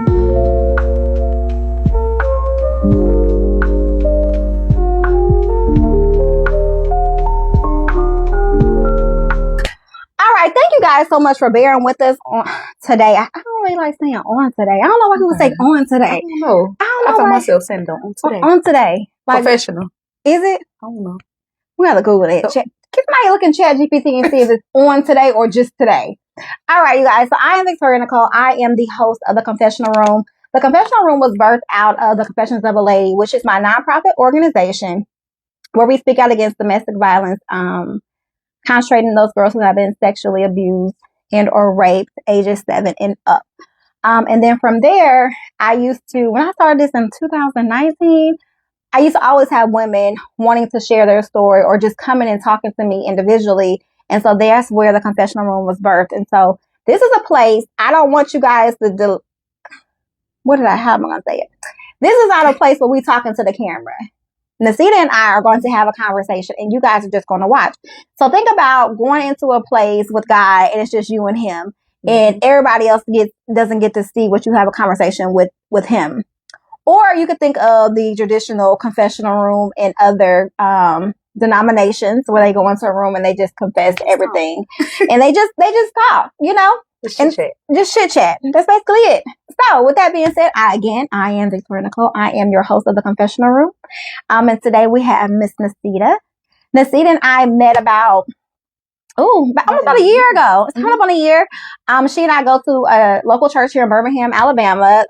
All right, thank you guys so much for bearing with us on today. I don't really like saying on today. I don't know why people say on today. I don't know. I find myself saying on today. On today. Like, professional. Is it? I don't know. We have to Google it. Can somebody look in Chat GPT and see if it's on today or just today? All right, you guys. So I am Victoria Nicole. I am the host of The Confessional Room. The Confessional Room was birthed out of The Confessions of a Lady, which is my nonprofit organization where we speak out against domestic violence, concentrating those girls who have been sexually abused and or raped ages 7 and up. And then from there, I used to, when I started this in 2019, I used to always have women wanting to share their story or just coming and talking to me individually. And so that's where the Confessional Room was birthed. And so this is a place, I don't want you guys to how am I going to say it? This is not a place where we talking to the camera. Nesita and I are going to have a conversation and you guys are just going to watch. So think about going into a place with God and it's just you and him and everybody else doesn't get to see what you have a conversation with him. Or you could think of the traditional confessional room in other denominations where they go into a room and they just confess everything and they just talk, you know, just chit chat. That's basically it. So with that being said, I am Victoria Nicole. I am your host of The Confessional Room. And today we have Miss Nesita. Nesita and I met almost about a year ago. It's coming up on a year. She and I go to a local church here in Birmingham, Alabama,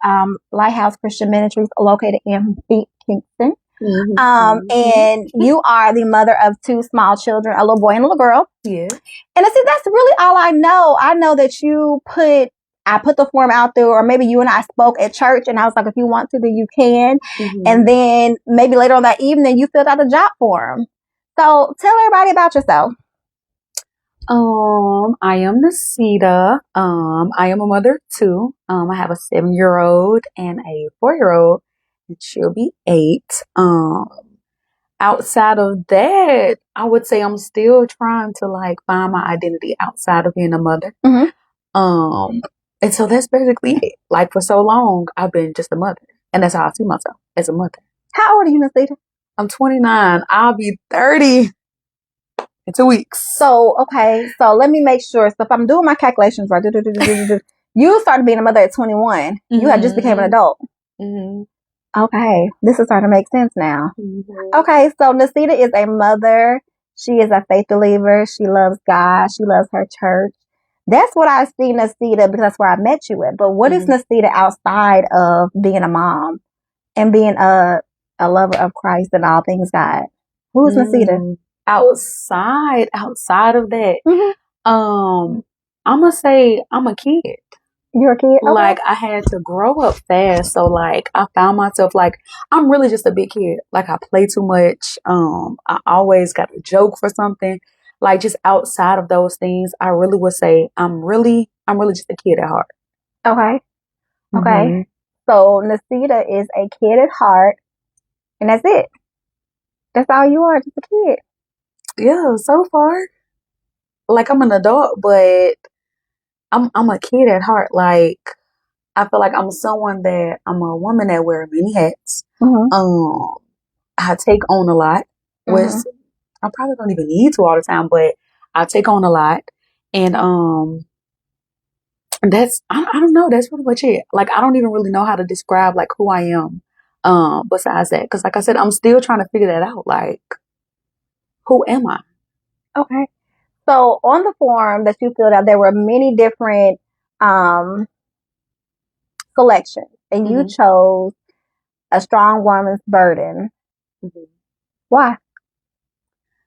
Lighthouse Christian Ministries, located in Kingston. And you are the mother of 2 small children, a little boy and a little girl. Yeah. And I said, that's really all I know. I know that I put the form out there, or maybe you and I spoke at church and I was like, if you want to, then you can. And then maybe later on that evening, you filled out the job form. So tell everybody about yourself. I am Nesita. I am a mother of 2. I have a 7-year-old and a 4-year-old, and she'll be 8. Outside of that, I would say I'm still trying to find my identity outside of being a mother. And so that's basically it. For so long, I've been just a mother, and that's how I see myself, as a mother. How old are you, Nesita? I'm 29. I'll be 30. In 2 weeks. So, okay. So let me make sure. So if I'm doing my calculations right, you started being a mother at 21. You had just became an adult. Okay. This is starting to make sense now. Okay. So Nesita is a mother. She is a faith believer. She loves God. She loves her church. That's what I see Nesita, because that's where I met you at. But what is Nesita outside of being a mom and being a lover of Christ and all things God? Who is Nesita? Outside of that, I'm gonna say I'm a kid. You're a kid? Okay. I had to grow up fast, so I found myself I'm really just a big kid. I play too much. I always got a joke for something. Just outside of those things, I really would say I'm really just a kid at heart. Okay. Okay. So Nesita is a kid at heart, and that's it. That's all you are, just a kid. Yeah, so far. I'm an adult, but I'm a kid at heart. I feel like I'm I'm a woman that wears many hats. I take on a lot, which I probably don't even need to all the time, but I take on a lot. And that's I don't know, that's pretty much it. I don't even really know how to describe who I am besides that. Because like I said, I'm still trying to figure that out. Who am I? Okay. So on the form that you filled out, there were many different selections, and you chose a strong woman's burden. Why?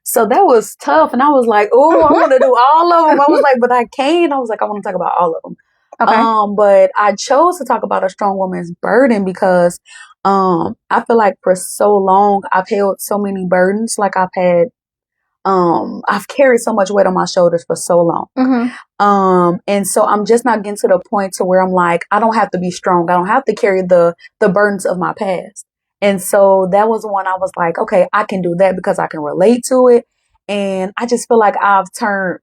So that was tough, and I was like, "Oh, I want to do all of them." I was like, "But I can't." I was like, "I want to talk about all of them." Okay. But I chose to talk about a strong woman's burden because I feel like for so long I've held so many burdens. I've carried so much weight on my shoulders for so long. And so I'm just not getting to the point to where I'm I don't have to be strong. I don't have to carry the burdens of my past. And so that was one I was like, okay, I can do that because I can relate to it. And I just feel like I've turned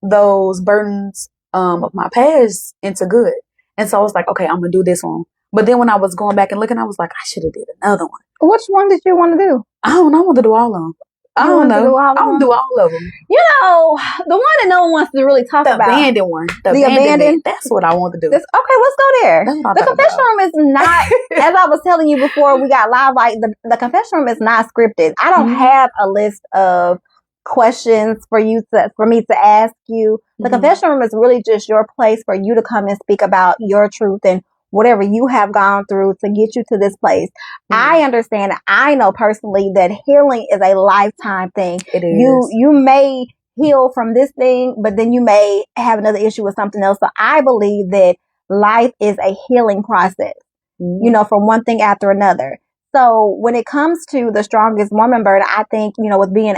those burdens of my past into good. And so I was like, okay, I'm gonna do this one. But then when I was going back and looking, I was like, I should have did another one. Which one did you want to do? I don't know. I want to do all of them. I You don't want to do know. all of I want them? to do all of them. You know, the one that no one wants to really talk The about. abandoned one. The abandoned? abandonment. That's what I want to do. Okay, let's go there. That's what I The thought confession room is not, as I was telling you before we got live, like the confession room is not scripted. I don't have a list of questions for me to ask you. The confession room is really just your place for you to come and speak about your truth and whatever you have gone through to get you to this place. I understand. I know personally that healing is a lifetime thing. It is. You may heal from this thing, but then you may have another issue with something else. So I believe that life is a healing process, you know, from one thing after another. So when it comes to the strongest woman bird, I think, you know, with being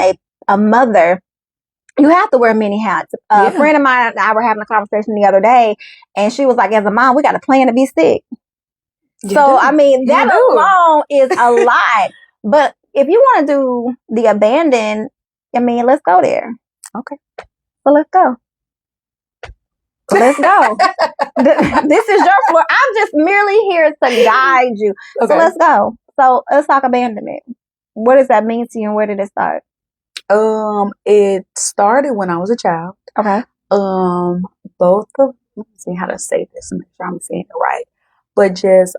a mother, you have to wear many hats. A friend of mine and I were having a conversation the other day, and she was like, as a mom, we got to plan to be sick. I mean, that alone is a lot. But if you want to do the abandoned, I mean, let's go there. Okay. So let's go. Let's go. This is your floor. I'm just merely here to guide you. Okay. So let's go. So let's talk abandonment. What does that mean to you, and where did it start? It started when I was a child. Okay. Let me see how to say this and make sure I'm saying it right. But just,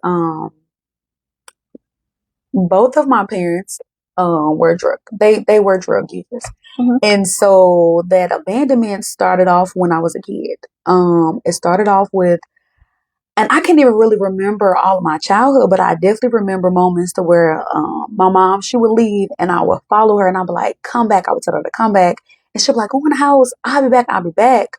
both of my parents, were they were drug users. And so that abandonment started off when I was a kid. It started off with, and I can't even really remember all of my childhood, but I definitely remember moments to where my mom, she would leave and I would follow her and I'd be like, come back. I would tell her to come back. And she'd be like, go in the house. I'll be back. I'll be back.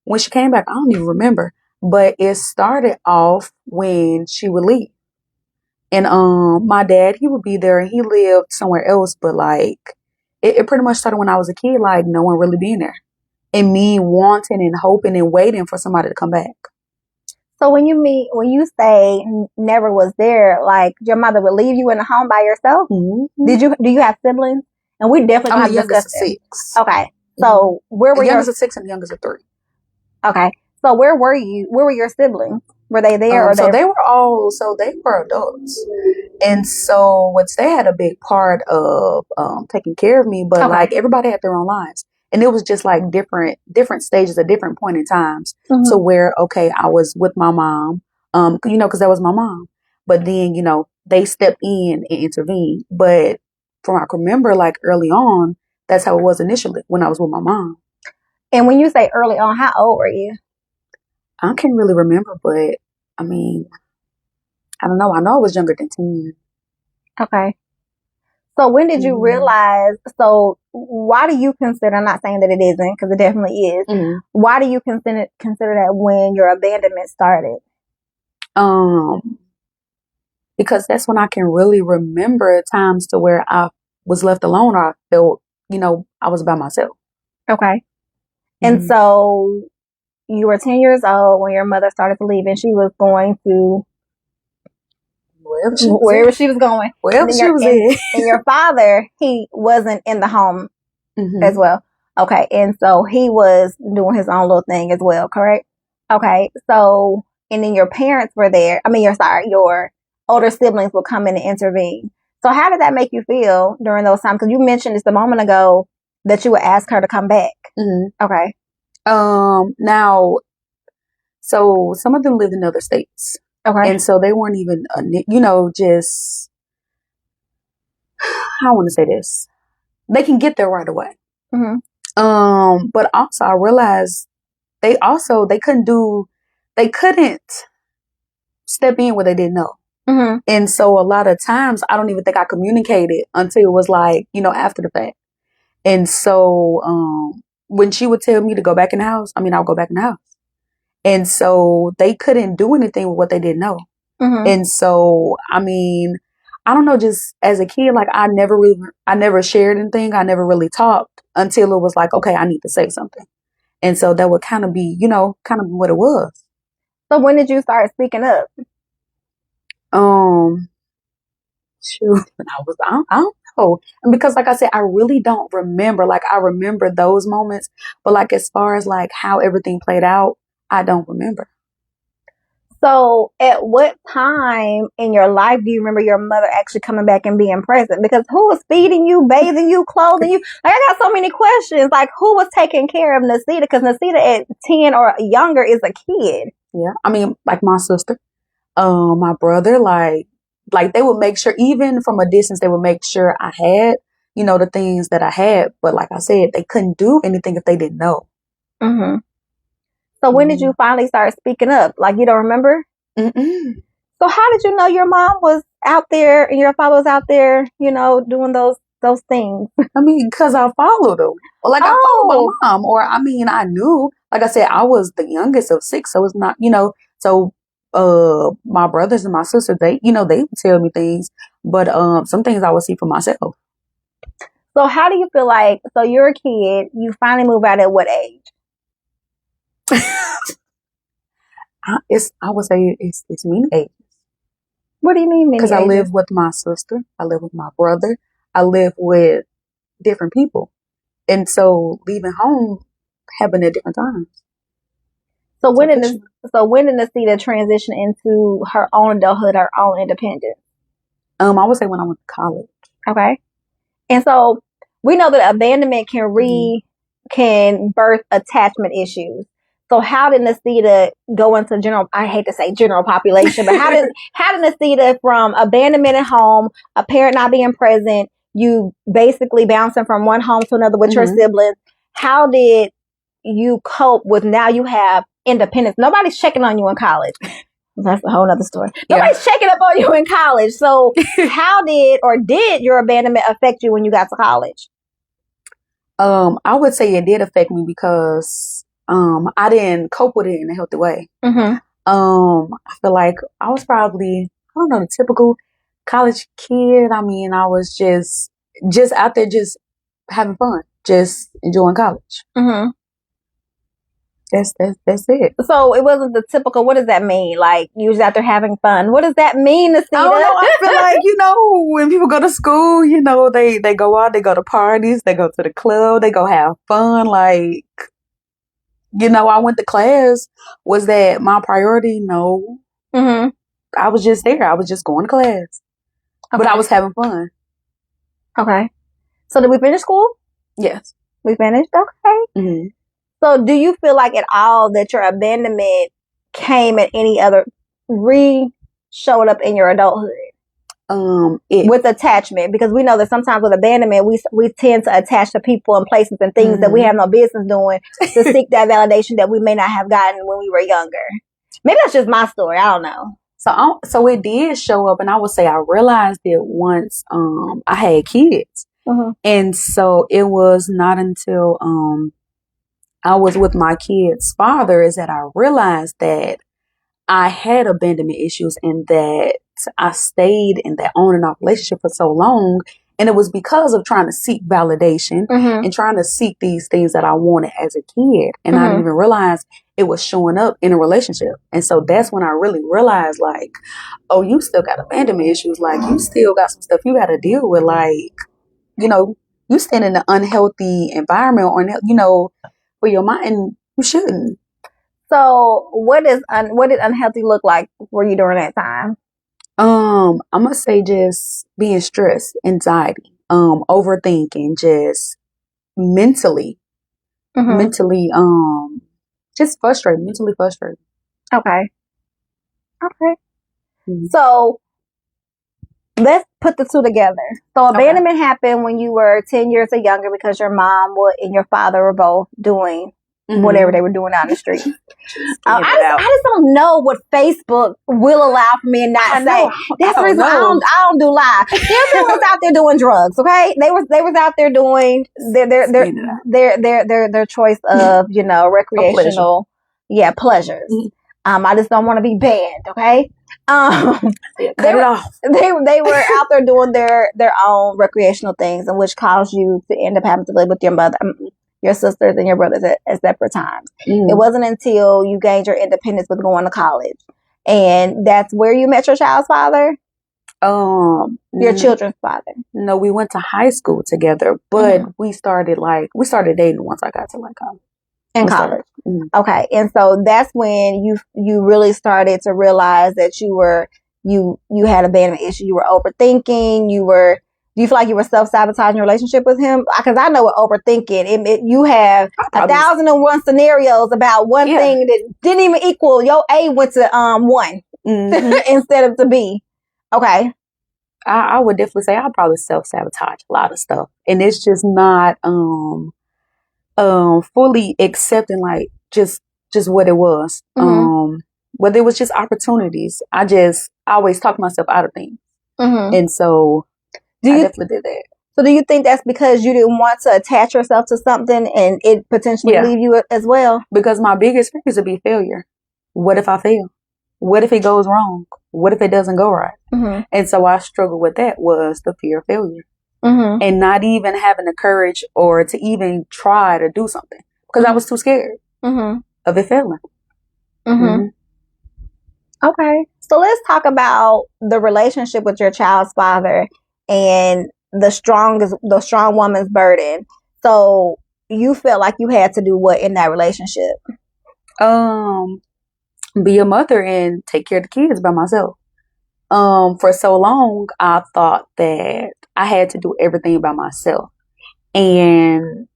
When she came back, I don't even remember. But it started off when she would leave. And my dad, he would be there and he lived somewhere else. But like, it pretty much started when I was a kid, like no one really being there. And me wanting and hoping and waiting for somebody to come back. So when you say never was there, like your mother would leave you in the home by yourself? Do you have siblings? And we definitely I'm the youngest of 6. Okay. So where were the youngest of 6 and the youngest of 3? Okay. So where were you? Where were your siblings? Were they there? Or they were adults. And so they had a big part of taking care of me, but like everybody had their own lives. And it was just like different stages at different point in times. So where, okay, I was with my mom, you know, cause that was my mom, but then, you know, they stepped in and intervened. But from what I can remember, like early on, that's how it was initially when I was with my mom. And when you say early on, how old were you? I can't really remember, but I mean, I don't know. I know I was younger than 10. Okay. So when did you realize, so why do you consider, I'm not saying that it isn't, because it definitely is. Why do you consider that when your abandonment started? Because that's when I can really remember times to where I was left alone or I felt, you know, I was by myself. Okay. And so you were 10 years old when your mother started to leave and she was going to wherever she was going. Wherever she was in. And your father, he wasn't in the home as well. Okay. And so he was doing his own little thing as well, correct? Okay. So, and then your parents were there. I mean, your older siblings would come in and intervene. So how did that make you feel during those times? Because you mentioned just a moment ago that you would ask her to come back. Okay. Now, so some of them lived in other states. Okay. And so they weren't even, you know, just, I want to say this. They can get there right away. But also I realized they couldn't step in where they didn't know. And so a lot of times I don't even think I communicated until it was like, you know, after the fact. And so, when she would tell me to go back in the house, I'll go back in the house. And so they couldn't do anything with what they didn't know. And so, I don't know, just as a kid, like I never shared anything. I never really talked until it was like, okay, I need to say something. And so that would kind of be, you know, what it was. So when did you start speaking up? Shoot, I don't know. Because like I said, I really don't remember. Like I remember those moments, but like as far as like how everything played out, I don't remember. So, at what time in your life do you remember your mother actually coming back and being present? Because who was feeding you, bathing you, clothing you? Like, I got so many questions. Like, who was taking care of Nesita? Because Nesita at 10 or younger is a kid. Yeah. I mean, like my sister, my brother, like they would make sure, even from a distance, they would make sure I had, the things that I had. But like I said, they couldn't do anything if they didn't know. Mm-hmm. So when did you finally start speaking up? Like, you don't remember? Mm-mm. So how did you know your mom was out there and your father was out there, doing those things? I mean, because I followed them. Like, I followed my mom. Or, I mean, I knew, like I said, I was the youngest of 6. So it's not, so my brothers and my sister, they would tell me things. But some things I would see for myself. So how do you feel like, so you're a kid, you finally move out at what age? I would say it's many ages. What do you mean many Because ages? I live with my sister. I live with my brother. I live with different people. And so leaving home happened at different times. So when did Nesita transition into her own adulthood, her own independence? I would say when I went to college. Okay. And so we know that abandonment can birth attachment issues. So how did Nesita go into I hate to say general population, but how did Nesita, from abandonment at home, a parent not being present, you basically bouncing from one home to another with your siblings, how did you cope with, now you have independence? Nobody's checking on you in college. That's a whole other story. Nobody's checking up on you in college. So how did your abandonment affect you when you got to college? I would say it did affect me because I didn't cope with it in a healthy way. Mm-hmm. I feel like I was probably, I don't know, the typical college kid. I mean, I was just out there just having fun, just enjoying college. Mm-hmm. That's it. So it wasn't the typical, what does that mean? Like, you was out there having fun. What does that mean, Nesita? I don't know. I feel like, when people go to school, they go out, they go to parties, they go to the club, they go have fun. Like, I went to class. Was that my priority? No. Mm-hmm. I was just there. I was just going to class. Okay. But I was having fun. Okay. So did we finish school? Yes. We finished? Okay. Mm-hmm. So do you feel like at all that your abandonment came at any other, showed up in your adulthood? With attachment, because we know that sometimes with abandonment, we tend to attach to people and places and things that we have no business doing to seek that validation that we may not have gotten when we were younger. Maybe that's just my story. I don't know. So it did show up, and I would say I realized it once I had kids. Mm-hmm. And so it was not until I was with my kid's father is that I realized that I had abandonment issues and that I stayed in that on and off relationship for so long. And it was because of trying to seek validation and trying to seek these things that I wanted as a kid. And I didn't even realize it was showing up in a relationship. And so that's when I really realized, like, oh, you still got abandonment issues. Like, you still got some stuff you got to deal with. Like, you stand in an unhealthy environment or, for your mind, and you shouldn't. So what did unhealthy look like for you during that time? I'm gonna say just being stressed, anxiety, overthinking, just mentally, just frustrated, mentally frustrated. Okay. Mm-hmm. So let's put the two together. So abandonment happened when you were 10 years or younger because your mom and your father were both doing whatever they were doing out in the street. I just don't know what Facebook will allow for me and not say. That's the reason I don't do live. Everyone was out there doing drugs. Okay, they was out there doing their choice of recreational pleasures. Mm-hmm. I just don't want to be banned. Okay. They were out there doing their own recreational things, and which caused you to end up having to live with your mother, your sisters and your brothers at separate times. It wasn't until you gained your independence with going to college, and that's where you met your child's father. Your children's father. No, we went to high school together, but we started dating once I got to college. In college. Mm. Okay, and so that's when you really started to realize that you had abandonment issues. You were overthinking. Do you feel like you were self-sabotaging your relationship with him? Because I know with overthinking, you have 1,001 scenarios about one thing that didn't even equal your A went to 1 instead of to B. Okay. I would definitely say I probably self-sabotage a lot of stuff. And it's just not fully accepting like just what it was. But there was just opportunities. I always talk myself out of things. And so I definitely did that. So do you think that's because you didn't want to attach yourself to something and it potentially leave you as well? Because my biggest fear is to be failure. What if I fail? What if it goes wrong? What if it doesn't go right? And so I struggled with that was the fear of failure. And not even having the courage or to even try to do something because I was too scared of it failing. Okay. So let's talk about the relationship with your child's father and the strong woman's burden. So you felt like you had to do what in that relationship? Be a mother and take care of the kids by myself. For so long, I thought that I had to do everything by myself. And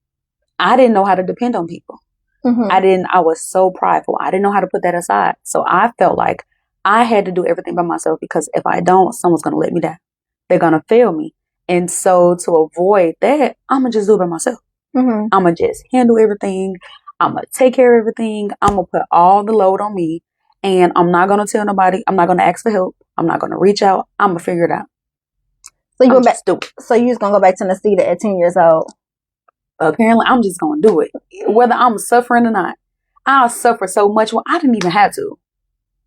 I didn't know how to depend on people. I was so prideful. I didn't know how to put that aside. So I felt like I had to do everything by myself because if I don't, someone's going to let me down. They're going to fail me. And so to avoid that, I'm going to just do it by myself. I'm going to just handle everything. I'm going to take care of everything. I'm going to put all the load on me. And I'm not going to tell nobody. I'm not going to ask for help. I'm not going to reach out. I'm going to figure it out. So you was going to go back to Nesita at 10 years old? Apparently, I'm just going to do it. Whether I'm suffering or not. I'll suffer so much when I didn't even have to.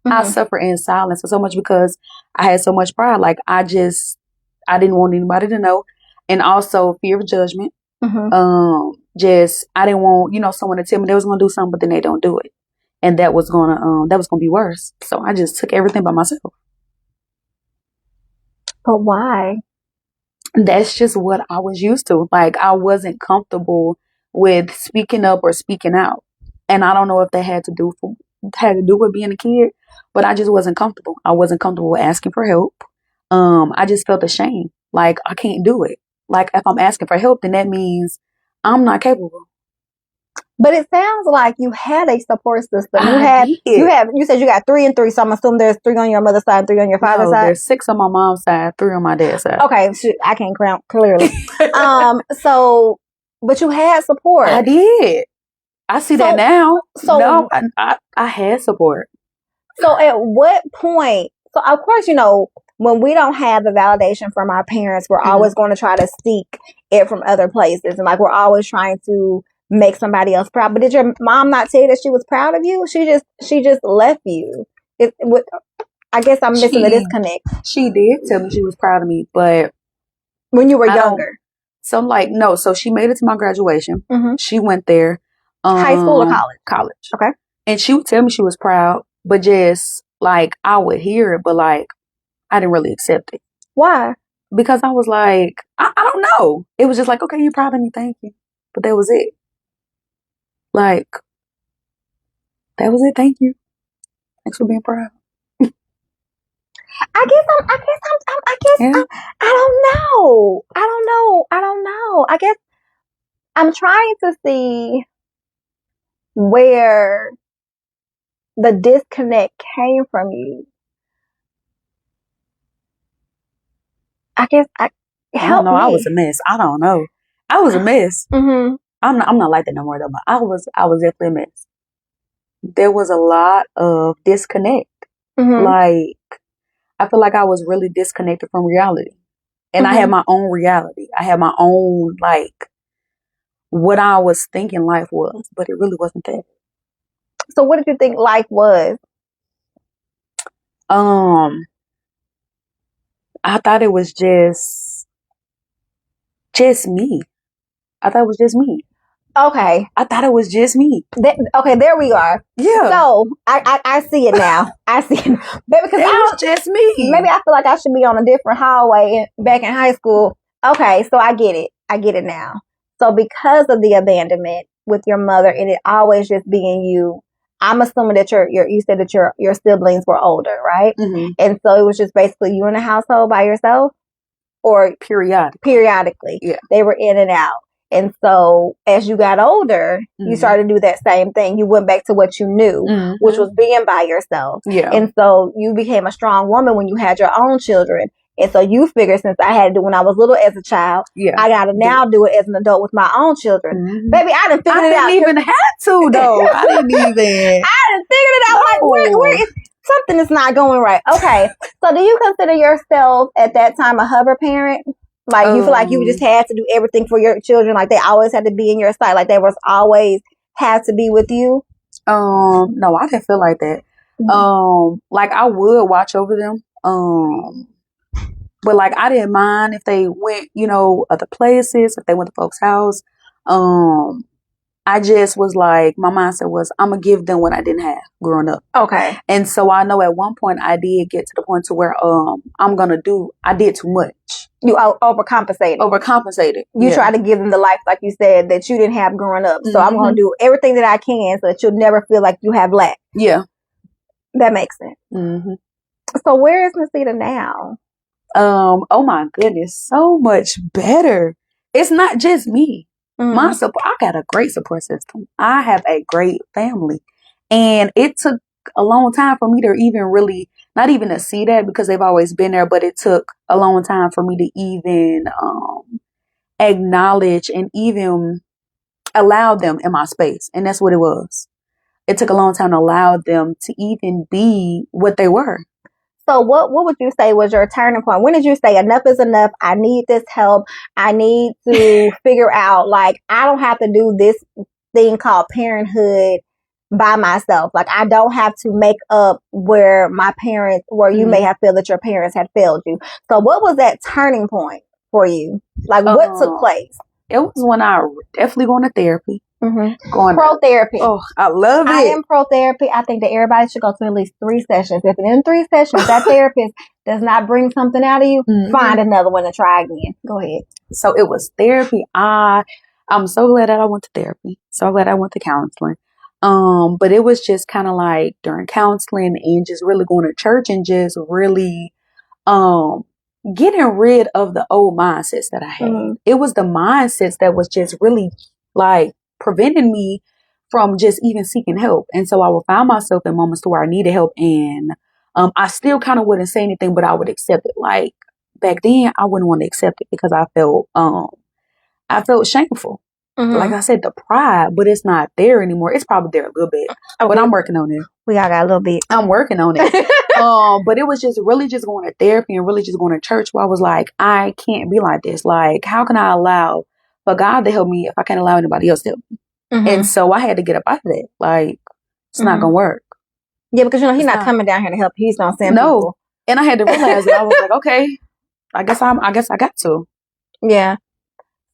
I suffer in silence for so much because I had so much pride. Like, I didn't want anybody to know. And also fear of judgment. I didn't want, someone to tell me they was going to do something, but then they don't do it. And that was going to be worse. So I just took everything by myself. But why? That's just what I was used to. Like, I wasn't comfortable with speaking up or speaking out. And I don't know if that had to do with being a kid, but I just wasn't comfortable. I wasn't comfortable with asking for help. I just felt ashamed. Like, I can't do it. Like, if I'm asking for help, then that means I'm not capable. But it sounds like you had a support system. You said you got 3 and 3, so I'm assuming there's 3 on your mother's side and 3 on your father's side. There's 6 on my mom's side, 3 on my dad's side. Okay, I can't count clearly. But you had support. I did. I see that now. So no, I had support. So at what point? So of course, when we don't have the validation from our parents, we're always going to try to seek it from other places, and like we're always trying to make somebody else proud. But did your mom not tell you that she was proud of you? She just left you. I guess I'm missing the disconnect. She did tell me she was proud of me, but when you were younger. So I'm like, no. So she made it to my graduation. She went there. High school or college? College. Okay. And she would tell me she was proud, but just like I would hear it, but like I didn't really accept it. Why? Because I was like, I don't know. It was just like, okay, you're proud of me, thank you. But that was it. Like, that was it. Thank you. Thanks for being proud. I don't know. I guess I'm trying to see where the disconnect came from you. I guess I I was a mess. I don't know. I was a mess. I'm not like that no more though, but I was definitely a mess. There was a lot of disconnect. Like, I feel like I was really disconnected from reality. And I had my own reality. I had my own, like, what I was thinking life was, but it really wasn't that. So what did you think life was? I thought it was just me. I thought it was just me. Okay. I thought it was just me. Okay, there we are. Yeah. So I see it now. I see it. Maybe because it was just me. Maybe I feel like I should be on a different hallway back in high school. Okay, so I get it. I get it now. So because of the abandonment, with your mother and it always just being you. I'm assuming that you said that your siblings were older, right? Mm-hmm. And so it was just basically you in the household by yourself, or periodically. Yeah. They were in and out. And so as you got older, you started to do that same thing. You went back to what you knew, which was being by yourself. Yeah. And so you became a strong woman when you had your own children. And so you figured, since I had to do it when I was little as a child, I got to now do it as an adult with my own children. Baby, I done figured it out. I didn't even have to, though. I didn't even. I done figured it out. Like, where is something is not going right. Okay. So do you consider yourself at that time a hover parent? Like, you feel like you just had to do everything for your children? Like, they always had to be in your sight? Like, they was always had to be with you? No, I didn't feel like that. Like, I would watch over them. But, like, I didn't mind if they went, other places, if they went to folks' house. I just was like, my mindset was, I'm going to give them what I didn't have growing up. Okay. And so I know at one point I did get to the point to where I did too much. You overcompensated. You tried to give them the life, like you said, that you didn't have growing up. So I'm going to do everything that I can so that you'll never feel like you have lack. Yeah. That makes sense. Mm-hmm. So where is Nesita now? Oh my goodness, so much better. It's not just me. My support, I got a great support system. I have a great family. And it took a long time for me to even really, not even to see that because they've always been there, but it took a long time for me to even acknowledge and even allow them in my space. And that's what it was. It took a long time to allow them to even be what they were. So what would you say was your turning point? When did you say enough is enough? I need this help. I need to figure out, like, I don't have to do this thing called parenthood by myself. Like, I don't have to make up where you may have felt that your parents had failed you. So what was that turning point for you? Like, what took place? It was when I definitely going to therapy. Pro therapy. Oh, I love it. I am pro therapy. I think that everybody should go to at least 3 sessions. If in 3 sessions that therapist does not bring something out of you, find another one to try again. Go ahead. So it was therapy. I'm so glad that I went to therapy. So glad I went to counseling. But it was just kind of like during counseling and just really going to church and just really getting rid of the old mindsets that I had. It was the mindsets that was just really like preventing me from just even seeking help. And so I would find myself in moments where I needed help, and I still kind of wouldn't say anything, but I would accept it. Like back then I wouldn't want to accept it because I felt shameful. Like I said, the pride, but it's not there anymore. It's probably there a little bit, but I'm working on it. We all got a little bit. I'm working on it. But it was just really just going to therapy and really just going to church where I was like, I can't be like this. Like, how can I allow for God to help me if I can't allow anybody else to help me? And so I had to get up out of it. Like, it's not going to work. Yeah, because he's not coming down here to help. He's not saying people. And I had to realize that I was like, okay, I guess I got to. Yeah.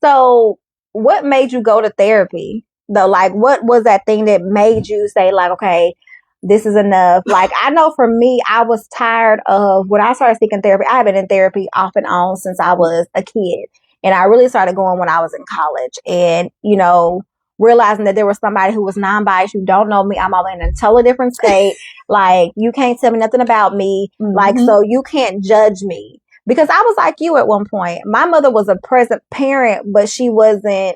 So what made you go to therapy though? Like, what was that thing that made you say, like, okay, this is enough? Like, I know for me, I was tired of when I started seeking therapy. I have been in therapy off and on since I was a kid. And I really started going when I was in college. And, realizing that there was somebody who was non-biased, who don't know me. I'm all in a totally different state. Like, you can't tell me nothing about me. Like, so you can't judge me. Because I was like you at one point. My mother was a present parent, but she wasn't,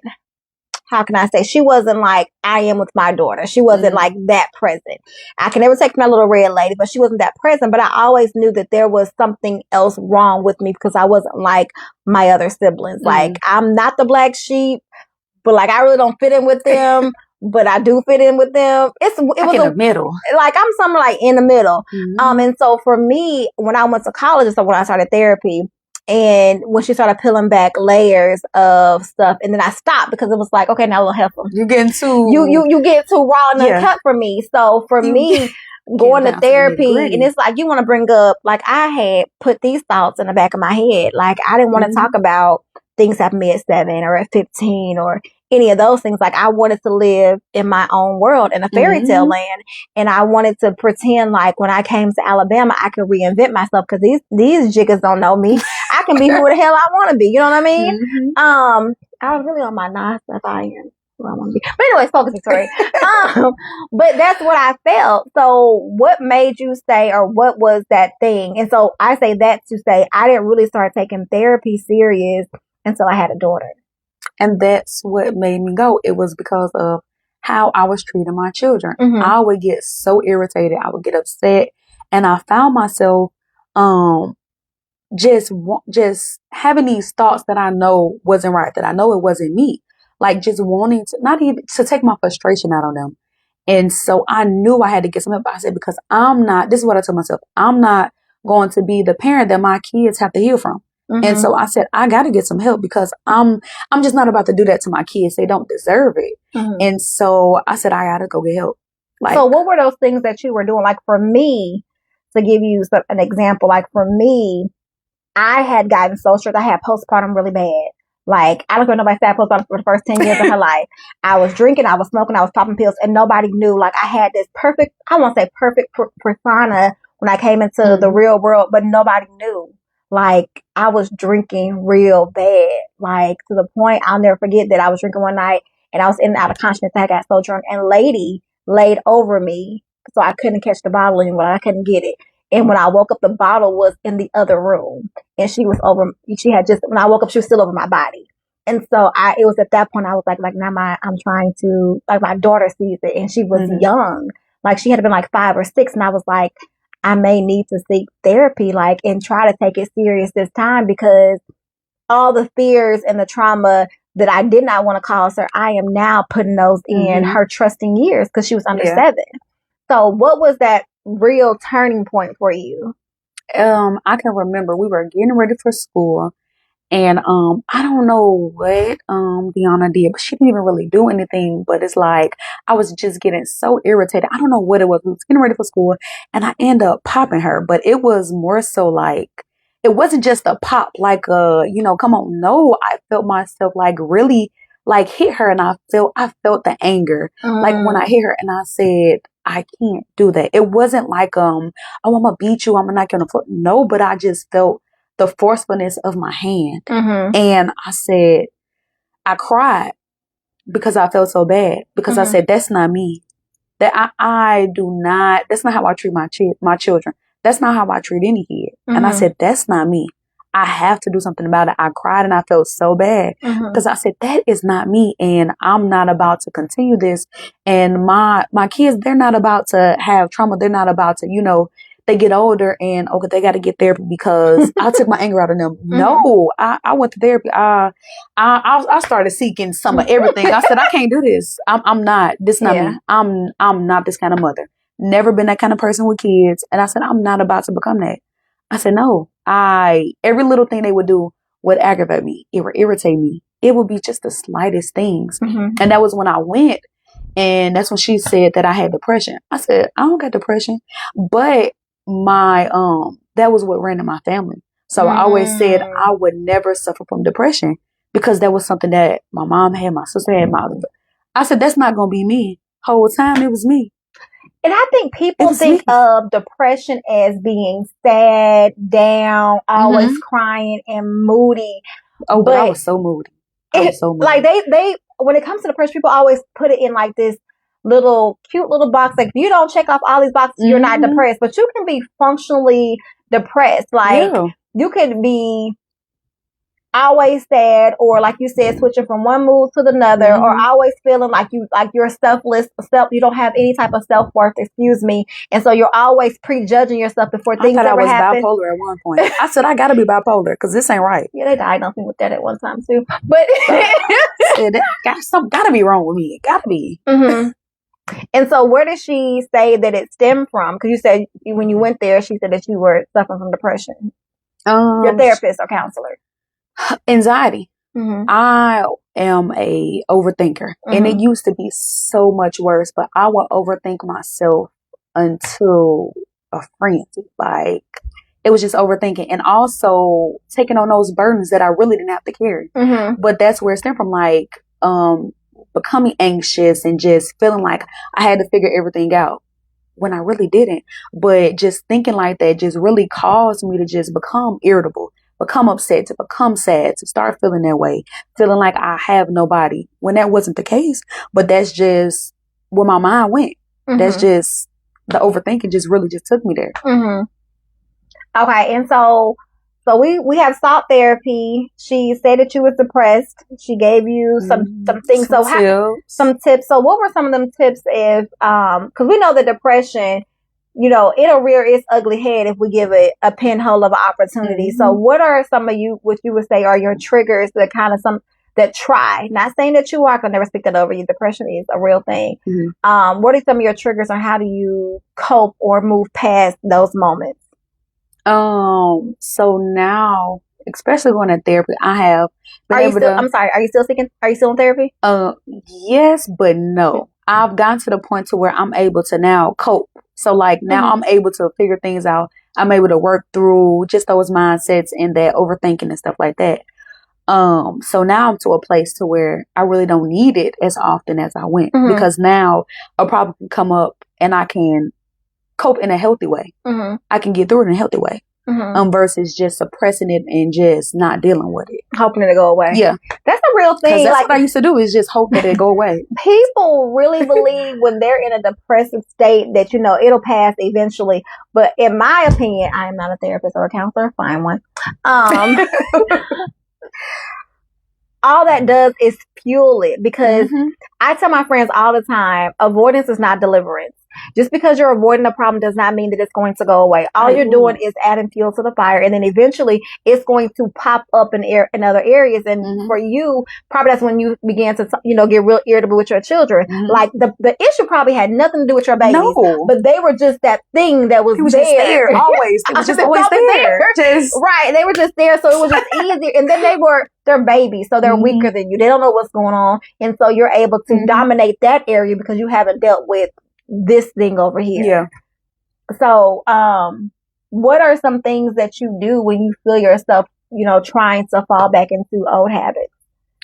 how can I say, she wasn't like I am with my daughter. She wasn't like that present. I can never take my little red lady, but she wasn't that present. But I always knew that there was something else wrong with me because I wasn't like my other siblings. Like, I'm not the black sheep, but like I really don't fit in with them. But I do fit in with them. It was in the middle. Like, I'm somewhere like in the middle. And so for me, when I went to college, so when I started therapy, and when she started peeling back layers of stuff, and then I stopped because it was like, okay, now we'll help them. You're getting too you get too raw and uncut for me. So for me, going to therapy, and it's like you want to bring up, like, I had put these thoughts in the back of my head. Like, I didn't want to talk about things happened to me at 7 or at 15 or any of those things. Like, I wanted to live in my own world in a fairy tale land. And I wanted to pretend like when I came to Alabama, I could reinvent myself because these jiggers don't know me. I can be who the hell I want to be. You know what I mean? I was really on my non-stuff I am. who I want to be. But anyways, focus, Victoria. But that's what I felt. So what made you say, or what was that thing? And so I say that to say I didn't really start taking therapy serious until I had a daughter. And that's what made me go. It was because of how I was treating my children. Mhm. I would get so irritated. I would get upset. And I found myself just having these thoughts that I know wasn't right, that I know it wasn't me. Like just wanting to, not even to take my frustration out on them. And so I knew I had to get some help. I said, because this is what I told myself, I'm not going to be the parent that my kids have to heal from. Mhm. And so I said, I got to get some help because I'm just not about to do that to my kids. They don't deserve it. Mhm. And so I said, I got to go get help. Like, so what were those things that you were doing? Like for me, to give you an example, like for me, I had gotten so stressed. I had postpartum really bad. Like, I don't care nobody said postpartum for the first 10 years of her life. I was drinking, I was smoking, I was popping pills, and nobody knew. Like, I had this perfect, I won't say perfect persona when I came into the real world, but nobody knew. Like, I was drinking real bad. Like, to the point, I'll never forget that I was drinking one night, and I was in and out of consciousness. I got so drunk, and lady laid over me, so I couldn't catch the bottle anymore. I couldn't get it. And when I woke up, the bottle was in the other room. And she was when I woke up, she was still over my body. And so it was at that point, I was like now I'm trying to, like my daughter sees it, and she was young. Like she had been like 5 or 6. And I was like, I may need to seek therapy, like, and try to take it serious this time, because all the fears and the trauma that I did not want to cause her, I am now putting those in her trusting years, because she was under 7. So what was that real turning point for you? I can remember we were getting ready for school, and I don't know what Deanna did, but she didn't even really do anything. But it's like I was just getting so irritated. I don't know what it was. We was getting ready for school, and I ended up popping her. But it was more so like, it wasn't just a pop, like come on. No, I felt myself like really like hit her, and I felt the anger, like when I hit her, and I said, I can't do that. It wasn't like oh, I'm gonna beat you, I'm gonna knock you on the floor. No, but I just felt the forcefulness of my hand. And I said, I cried because I felt so bad, because I said, that's not me. That I do not, that's not how I treat my children. That's not how I treat any kid. And I said, that's not me. I have to do something about it. I cried and I felt so bad because I said, that is not me. And I'm not about to continue this. And my kids, they're not about to have trauma. They're not about to, they get older and okay, they got to get therapy because I took my anger out of them. No, I went to therapy. I started seeking some of everything. I said, I can't do this. I'm not. This not me. I'm not this kind of mother. Never been that kind of person with kids. And I said, I'm not about to become that. I said, no. Every little thing they would do would aggravate me. It would irritate me. It would be just the slightest things. And that was when I went, and that's when she said that I had depression. I said, I don't got depression, but that was what ran in my family. So I always said I would never suffer from depression because that was something that my mom had, my sister had, I said, that's not going to be me. Whole time it was me. And I think people think of depression as being sad, down, always crying and moody. Oh, but I was so moody. Like they when it comes to depression, people always put it in like this cute little box. Like, if you don't check off all these boxes, you're not depressed. But you can be functionally depressed. Like you could be always sad, or like you said, switching from one mood to another, or always feeling like you're selfless, you don't have any type of self-worth, and so you're always prejudging yourself before things ever happen. I was bipolar at one point. I said, I gotta be bipolar because this ain't right. Yeah, they diagnosed me with that at one time too, but something gotta be wrong with me. It gotta be. And so where did she say that it stemmed from? Because you said when you went there, she said that you were suffering from depression. Your therapist or counselor? Anxiety. I am a overthinker, and it used to be so much worse, but I would overthink myself until a frenzy. Like, it was just overthinking, and also taking on those burdens that I really didn't have to carry. But that's where it stemmed from, like becoming anxious and just feeling like I had to figure everything out when I really didn't. But just thinking like that just really caused me to just become irritable, become upset, to become sad, to start feeling that way, feeling like I have nobody, when that wasn't the case. But that's just where my mind went. That's just the overthinking just really just took me there. Okay, and so we have sought therapy. She said that you was depressed. She gave you some things. Some tips. So what were some of them tips if because we know that depression, it'll rear its ugly head if we give it a pinhole of opportunity. So what are some of what you would say are your triggers that kind of that try, not saying that you are, I can never speak that over you. Depression is a real thing. What are some of your triggers and how do you cope or move past those moments? So now, especially going to therapy, I have been able to. I'm sorry. Are you still seeking? Are you still in therapy? Yes, but no. I've gotten to the point to where I'm able to now cope. So like now I'm able to figure things out. I'm able to work through just those mindsets and that overthinking and stuff like that. So now I'm to a place to where I really don't need it as often as I went because now a problem can come up and I can cope in a healthy way. I can get through it in a healthy way. Versus just suppressing it and just not dealing with it. Hoping it to go away. Yeah. That's a real thing. That's what I used to do is just hope that it go away. People really believe when they're in a depressive state that, it'll pass eventually. But in my opinion, I am not a therapist or a counselor. Find one. All that does is fuel it because I tell my friends all the time, avoidance is not deliverance. Just because you're avoiding a problem does not mean that it's going to go away. All you're doing is adding fuel to the fire, and then eventually it's going to pop up in other areas. And for you, probably that's when you began to, get real irritable with your children. Like the issue probably had nothing to do with your babies, but they were just that thing that was just there. Always, it was just always there. Right, they were just there, so it was just easier. And then they're babies, so they're weaker than you. They don't know what's going on, and so you're able to dominate that area because you haven't dealt with this thing over here. Yeah. So, what are some things that you do when you feel yourself, trying to fall back into old habits?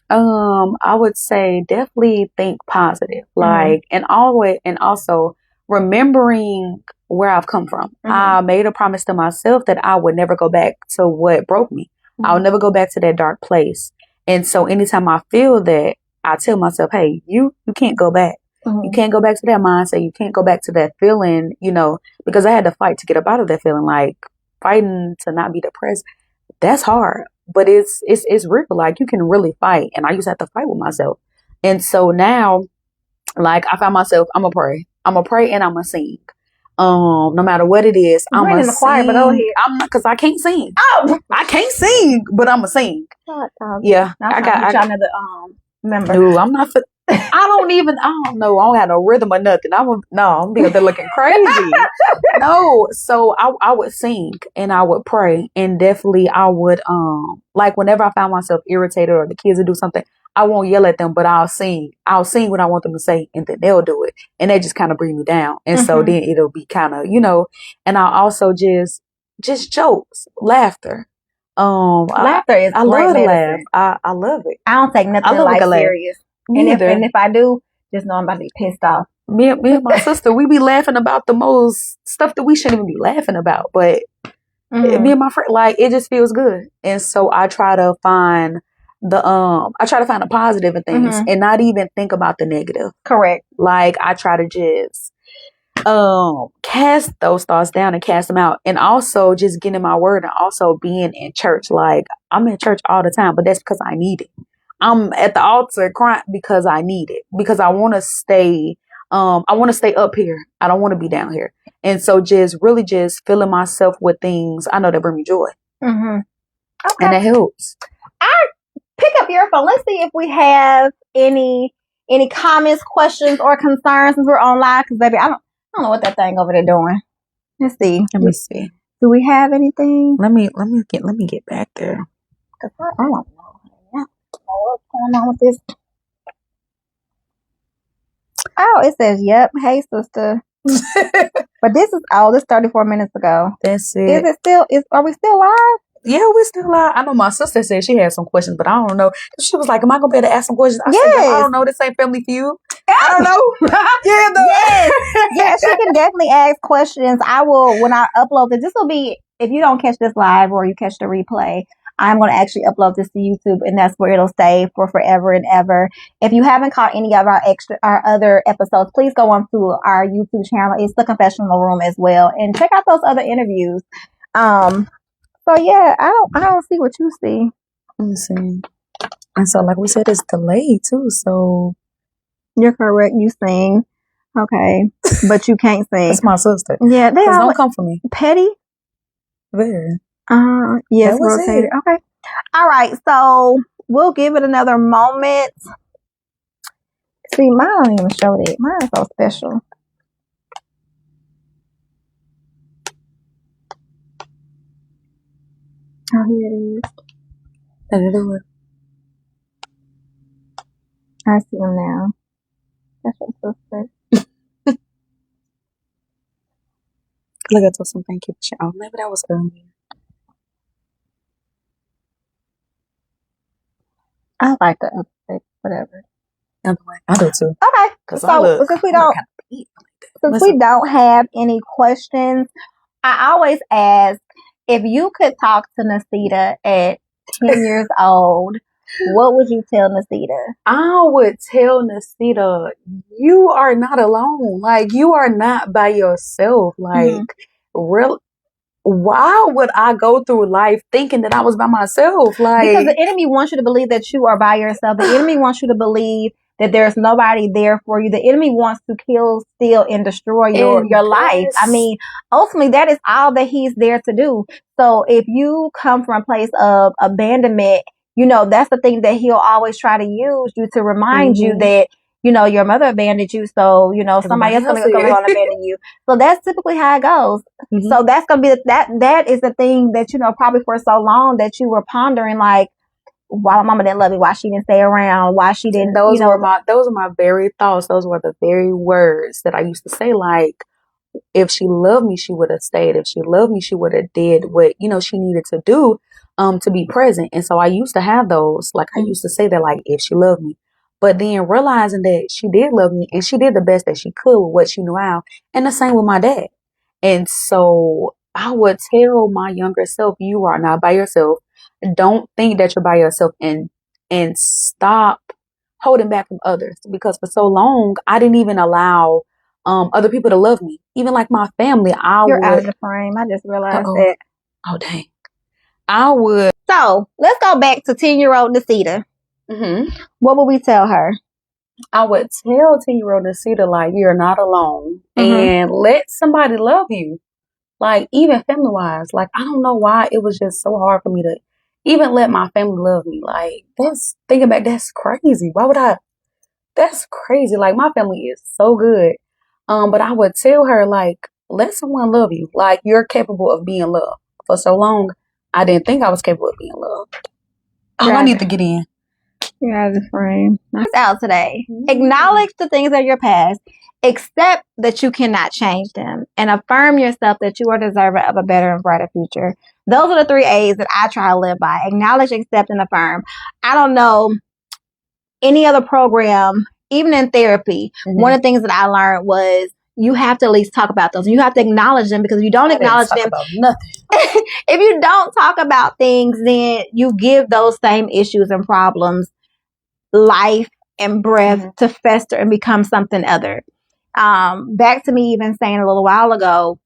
I would say definitely think positive, and also remembering where I've come from. I made a promise to myself that I would never go back to what broke me. I'll never go back to that dark place. And so anytime I feel that, I tell myself, hey, you can't go back. You can't go back to that mindset. You can't go back to that feeling, because I had to fight to get up out of that feeling, like fighting to not be depressed. That's hard, but it's real. Like you can really fight. And I used to have to fight with myself. And so now, like I found myself, I'm going to pray and I'm going to sing. No matter what it is, I'm going to sing. Choir, but go ahead. I'm not, cause I can't sing. Oh, I can't sing, but I'm going to sing. Yeah. I got another, member. No, I'm not. I don't know. I don't have no rhythm or nothing. I'm be up there looking crazy. No. So I would sing and I would pray and definitely I would, like whenever I found myself irritated or the kids would do something, I won't yell at them, but I'll sing what I want them to say and then they'll do it. And they just kind of bring me down. And so then it'll be kind of, and I also just jokes, laughter. Laughter is I love to laugh. I love it. I don't take nothing like serious. And if I do, just know I'm about to be pissed off. Me and my sister, we be laughing about the most stuff that we shouldn't even be laughing about. But me and my friend, like it just feels good. And so I try to find the positive in things and not even think about the negative. Correct. Like I try to just cast those thoughts down and cast them out, and also just getting my word and also being in church. Like I'm in church all the time, but that's because I need it. I'm at the altar crying because I need it, because I want to stay up here. I don't want to be down here. And so just really just filling myself with things I know that bring me joy. Okay. And that helps. I pick up your phone. Let's see if we have any comments, questions, or concerns since we're on live. Because baby, I don't know what that thing over there doing. Let's see. Let me see. Do we have anything? Let me get back there. I don't know. What's going on with this? Oh, it says, yep. Hey, sister. But this is 34 minutes ago. That's it. Is it still, are we still live? Yeah, we're still live. I know my sister said she had some questions, but I don't know. She was like, am I going to be able to ask some questions? I said, I don't know. This ain't Family Feud. I don't know. Yes, she can definitely ask questions. I will, when I upload this will be, if you don't catch this live or you catch the replay, I'm going to actually upload this to YouTube, and that's where it'll stay for forever and ever. If you haven't caught any of our other episodes, please go on to our YouTube channel. It's The Confessional Room as well, and check out those other interviews. So yeah, I don't see what you see. Let me see. And so, like we said, it's delayed too. So you're correct. You sing, okay, but you can't sing. That's my sister. Yeah, they all don't come for me. Petty. Very. Yes, rotated. Okay. All right. So we'll give it another moment. See, mine don't even show that. Mine is so special. Oh, here it is. I see him now. That's your sister. Look at some thank you. Oh, maybe that was earlier. I like the other way, whatever. Other way. I do too. Okay. So since we don't have any questions, I always ask, if you could talk to Nesita at 10 years old, what would you tell Nesita? I would tell Nesita, you are not alone. Like, you are not by yourself. Like, real. Why would I go through life thinking that I was by myself? Like, because the enemy wants you to believe that you are by yourself. The enemy wants you to believe that there's nobody there for you. The enemy wants to kill, steal, and destroy your life. I mean, ultimately, that is all that he's there to do. So if you come from a place of abandonment, that's the thing that he'll always try to use you to remind you that, your mother abandoned you. So, somebody else is going to abandon you. So that's typically how it goes. So that's going to be that is the thing that, probably for so long that you were pondering, like, why my mama didn't love me, why she didn't stay around, why she didn't. Those were my very thoughts. Those were the very words that I used to say. Like, if she loved me, she would have stayed. If she loved me, she would have did what she needed to do to be present. And so I used to have those. Like, I used to say that, like, if she loved me. But then realizing that she did love me and she did the best that she could with what she knew how. And the same with my dad. And so I would tell my younger self, you are not by yourself. Don't think that you're by yourself, and stop holding back from others, because for so long I didn't even allow other people to love me, even like my family. You're out of the frame. I just realized that. Oh dang! I would. So let's go back to 10-year-old Nesita. What would we tell her? I would tell 10-year-old Nesita, like, you're not alone, and let somebody love you. Like, even family wise, like, I don't know why it was just so hard for me to even let my family love me. Like, thinking back, that's crazy. Why would I? That's crazy. Like, my family is so good. But I would tell her, like, let someone love you. Like, you're capable of being loved. For so long, I didn't think I was capable of being loved. Oh, I need to get in. You're out of the frame. It's out today. Acknowledge the things of your past. Accept that you cannot change them, and affirm yourself that you are deserving of a better and brighter future. Those are the 3 A's that I try to live by. Acknowledge, accept, and affirm. I don't know any other program, even in therapy. One of the things that I learned was you have to at least talk about those. You have to acknowledge them, because if you don't acknowledge them, if you don't talk about things, then you give those same issues and problems life and breath to fester and become something other. Back to me even saying a little while ago,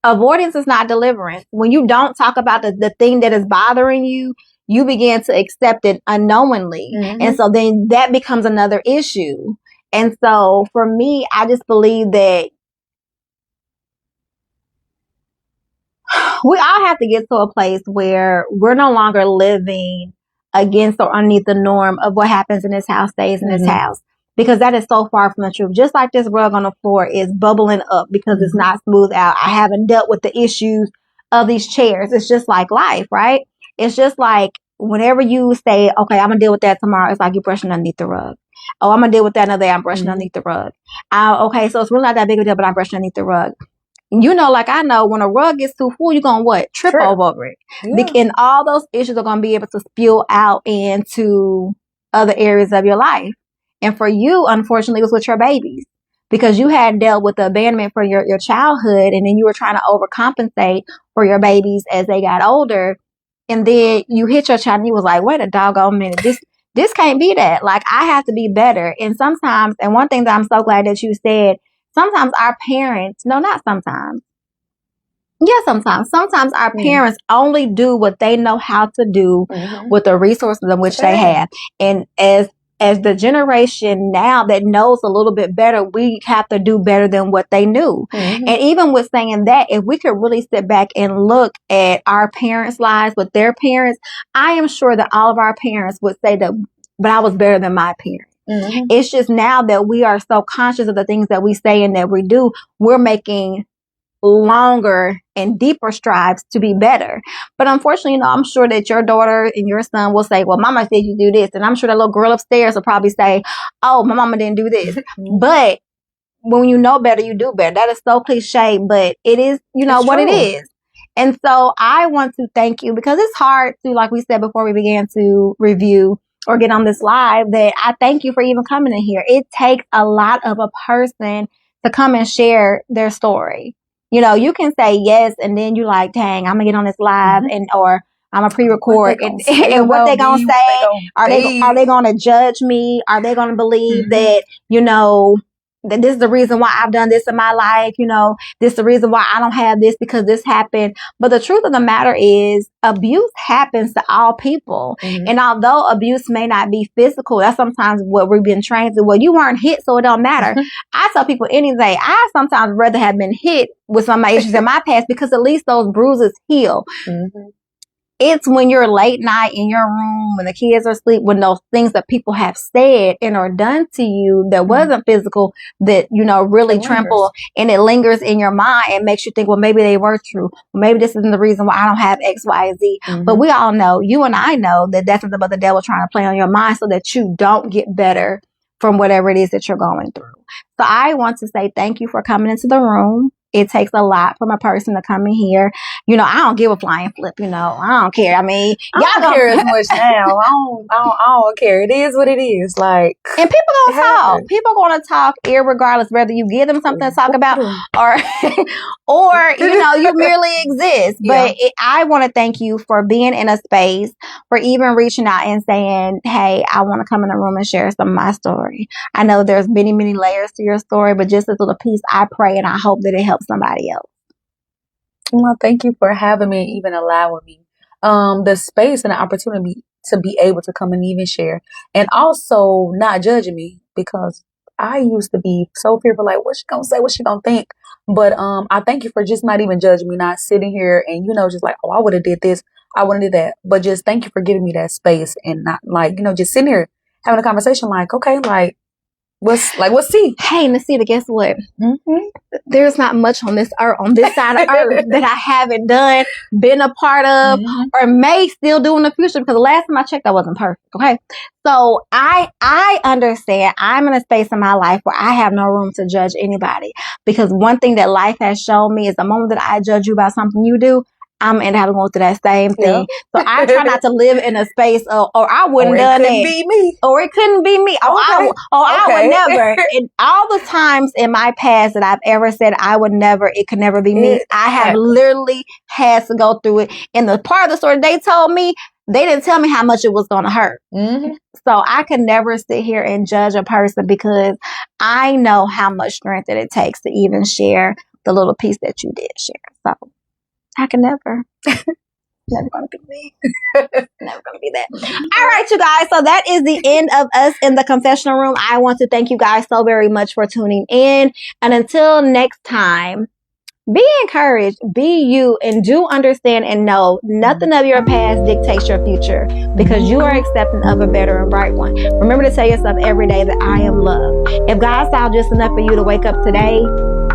avoidance is not deliverance. When you don't talk about the thing that is bothering you, you begin to accept it unknowingly. And so then that becomes another issue. And so for me, I just believe that we all have to get to a place where we're no longer living against or underneath the norm of what happens in this house stays in this house. Because that is so far from the truth. Just like this rug on the floor is bubbling up because it's not smooth out. I haven't dealt with the issues of these chairs. It's just like life, right? It's just like whenever you say, okay, I'm going to deal with that tomorrow, it's like you're brushing underneath the rug. Oh, I'm going to deal with that another day. I'm brushing underneath the rug. Okay, so it's really not that big of a deal, but I'm brushing underneath the rug. Like I know, when a rug gets too full, you're going to what? Trip over it. And all those issues are going to be able to spill out into other areas of your life. And for you, unfortunately, it was with your babies, because you had dealt with the abandonment for your childhood, and then you were trying to overcompensate for your babies as they got older. and then you hit your child and you was like, wait a doggone minute, this can't be that. Like, I have to be better. And sometimes, and one thing that I'm so glad that you said, sometimes our parents, no, not sometimes. Yeah, sometimes our parents only do what they know how to do with the resources in which they have. And as the generation now that knows a little bit better, we have to do better than what they knew. And even with saying that, if we could really sit back and look at our parents' lives with their parents, I am sure that all of our parents would say that, but I was better than my parents. It's just now that we are so conscious of the things that we say and that we do, we're making longer and deeper strides to be better. But unfortunately, I'm sure that your daughter and your son will say, well, mama said you do this. And I'm sure that little girl upstairs will probably say, oh, my mama didn't do this. But when you know better, you do better. That is so cliche, but it is, it's what true. It is. And so I want to thank you, because it's hard to, like we said before we began to review or get on this live, that I thank you for even coming in here. It takes a lot of a person to come and share their story. You can say yes, and then you like, dang, I'm gonna get on this live, and or I'm gonna pre-record, and what they gonna say? Are they gonna judge me? Are they gonna believe that that this is the reason why I've done this in my life? This is the reason why I don't have this, because this happened. But the truth of the matter is, abuse happens to all people. And although abuse may not be physical, that's sometimes what we've been trained to. Well, you weren't hit, so it don't matter. I tell people any day, I sometimes rather have been hit with some of my issues in my past, because at least those bruises heal. It's when you're late night in your room, when the kids are asleep, when those things that people have said and are done to you that wasn't physical, that, really trample, and it lingers in your mind and makes you think, well, maybe they were true. Maybe this isn't the reason why I don't have X, Y, Z. But we all know, you and I know, that that's nothing but the devil trying to play on your mind so that you don't get better from whatever it is that you're going through. So I want to say thank you for coming into the room. It takes a lot from a person to come in here. I don't give a flying flip. I don't care. I mean, I don't care as much now. I don't care. It is what it is. Like, and people gonna talk. People gonna talk, irregardless whether you give them something to talk about or you merely exist. But I want to thank you for being in a space, for even reaching out and saying, "Hey, I want to come in the room and share some of my story." I know there's many, many layers to your story, but just this little piece, I pray and I hope that it helps somebody else. Well, thank you for having me and even allowing me the space and the opportunity to be able to come and even share, and also not judging me, because I used to be so fearful, like, what's she gonna say, what's she gonna think? But I thank you for just not even judging me, not sitting here and just like, oh, I would have did this, I would have did that, but just thank you for giving me that space, and not like, just sitting here having a conversation, like, okay, like, what's see? Hey, Nesita, guess what? There's not much on this earth, on this side of earth, that I haven't done, been a part of, or may still do in the future, because the last time I checked, I wasn't perfect. Okay. So I understand I'm in a space in my life where I have no room to judge anybody, because one thing that life has shown me is the moment that I judge you about something you do, I'm going to have to go through that same thing. So I try not to live in a space of, or I wouldn't done that. Or it couldn't be me. Or it couldn't be me. I would never. And all the times in my past that I've ever said I would never, it could never be me, I have literally had to go through it. And the part of the story they told me, they didn't tell me how much it was going to hurt. So I could never sit here and judge a person, because I know how much strength that it takes to even share the little piece that you did share. So I can never. Never gonna be me. Never gonna be that. All right, you guys. So that is the end of us in the confessional room. I want to thank you guys so very much for tuning in. And until next time, be encouraged, be you, and do understand and know nothing of your past dictates your future, because you are accepting of a better and bright one. Remember to tell yourself every day that I am loved. If God saw just enough for you to wake up today,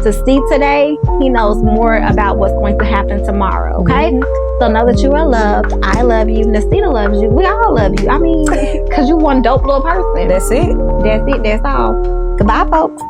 to see today, He knows more about what's going to happen tomorrow. Okay? So know that you are loved. I love you. Nesita loves you. We all love you. I mean, because you one dope little person. That's it. That's it. That's all. Goodbye, folks.